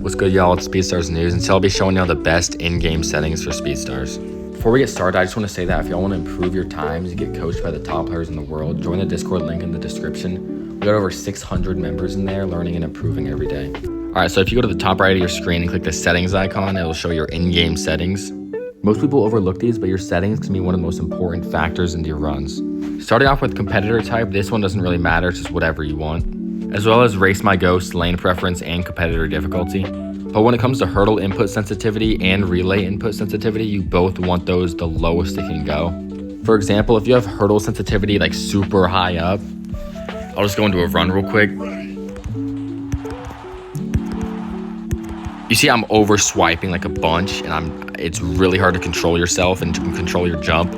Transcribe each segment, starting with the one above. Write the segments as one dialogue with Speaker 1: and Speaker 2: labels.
Speaker 1: What's good, y'all? It's Speedstars News, and today I'll be showing y'all the best in-game settings for Speedstars. Before we get started, I just want to say that if y'all want to improve your times and get coached by the top players in the world, join the Discord link in the description. We got over 600 members in there, learning and improving every day. Alright, so if you go to the top right of your screen and click the settings icon, it'll show your in-game settings. Most people overlook these, but your settings can be one of the most important factors into your runs. Starting off with competitor type, this one doesn't really matter, it's just whatever you want, as well as race my ghost, lane preference, and competitor difficulty. But when it comes to hurdle input sensitivity and relay input sensitivity, you both want those the lowest it can go. For example, if you have hurdle sensitivity like super high up, I'll just go into a run real quick. You see I'm over swiping like a bunch, and it's really hard to control yourself and to control your jump.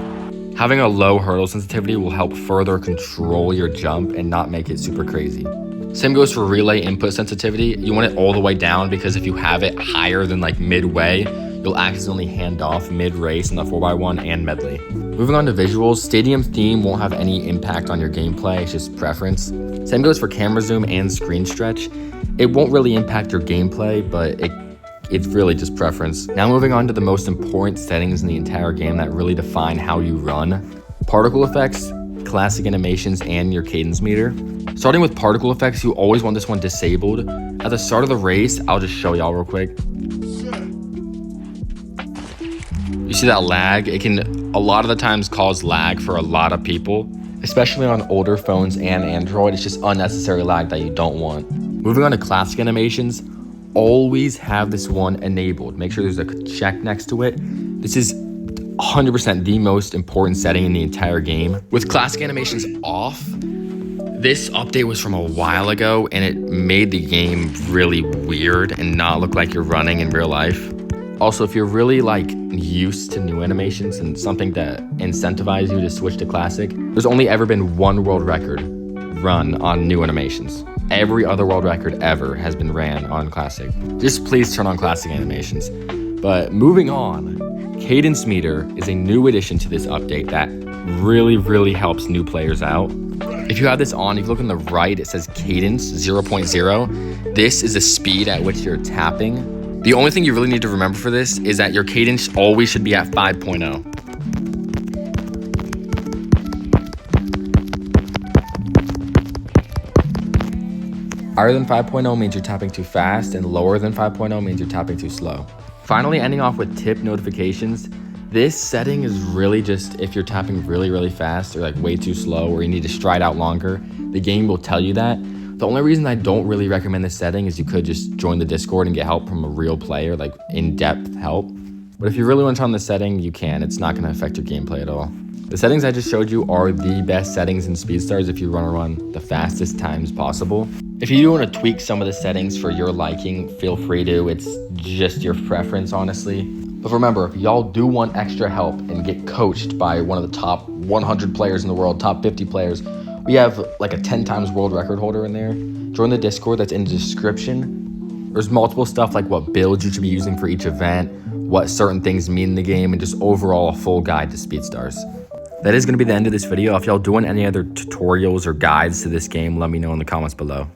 Speaker 1: Having a low hurdle sensitivity will help further control your jump and not make it super crazy. Same goes for relay input sensitivity. You want it all the way down, because if you have it higher than like midway, you'll accidentally hand off mid-race in the 4x1 and medley. Moving on to visuals, stadium theme won't have any impact on your gameplay, it's just preference. Same goes for camera zoom and screen stretch. It won't really impact your gameplay, but it's really just preference. Now moving on to the most important settings in the entire game that really define how you run. Particle effects, classic animations, and your cadence meter. Starting with particle effects, you always want this one disabled. At the start of the race, I'll just show y'all real quick. You see that lag? It can a lot of the times cause lag for a lot of people, especially on older phones and Android. It's just unnecessary lag that you don't want. Moving on to classic animations, always have this one enabled. Make sure there's a check next to it. This is 100% the most important setting in the entire game. With classic animations off, this update was from a while ago, and it made the game really weird and not look like you're running in real life. Also, if you're really like used to new animations and something to incentivize you to switch to classic, there's only ever been one world record run on new animations. Every other world record ever has been ran on classic. Just please turn on classic animations. But moving on, Cadence meter is a new addition to this update that really helps new players out. If you have this on, if you look on the right, it says Cadence 0.0. This is the speed at which you're tapping. The only thing you really need to remember for this is that your cadence always should be at 5.0. Higher than 5.0 means you're tapping too fast, and lower than 5.0 means you're tapping too slow. Finally, ending off with tip notifications. This setting is really just if you're tapping really fast or like way too slow, or you need to stride out longer, the game will tell you that. The only reason I don't really recommend this setting is you could just join the Discord and get help from a real player, like in-depth help. But if you really want to turn on the setting, you can. It's not going to affect your gameplay at all. The settings I just showed you are the best settings in Speedstars if you want to run the fastest times possible. If you do want to tweak some of the settings for your liking, feel free to. It's just your preference, honestly. But remember, if y'all do want extra help and get coached by one of the top 100 players in the world, top 50 players, we have like a 10 times world record holder in there. Join the Discord that's in the description. There's multiple stuff like what builds you should be using for each event, what certain things mean in the game, and just overall a full guide to Speedstars. That is going to be the end of this video. If y'all doing any other tutorials or guides to this game, let me know in the comments below.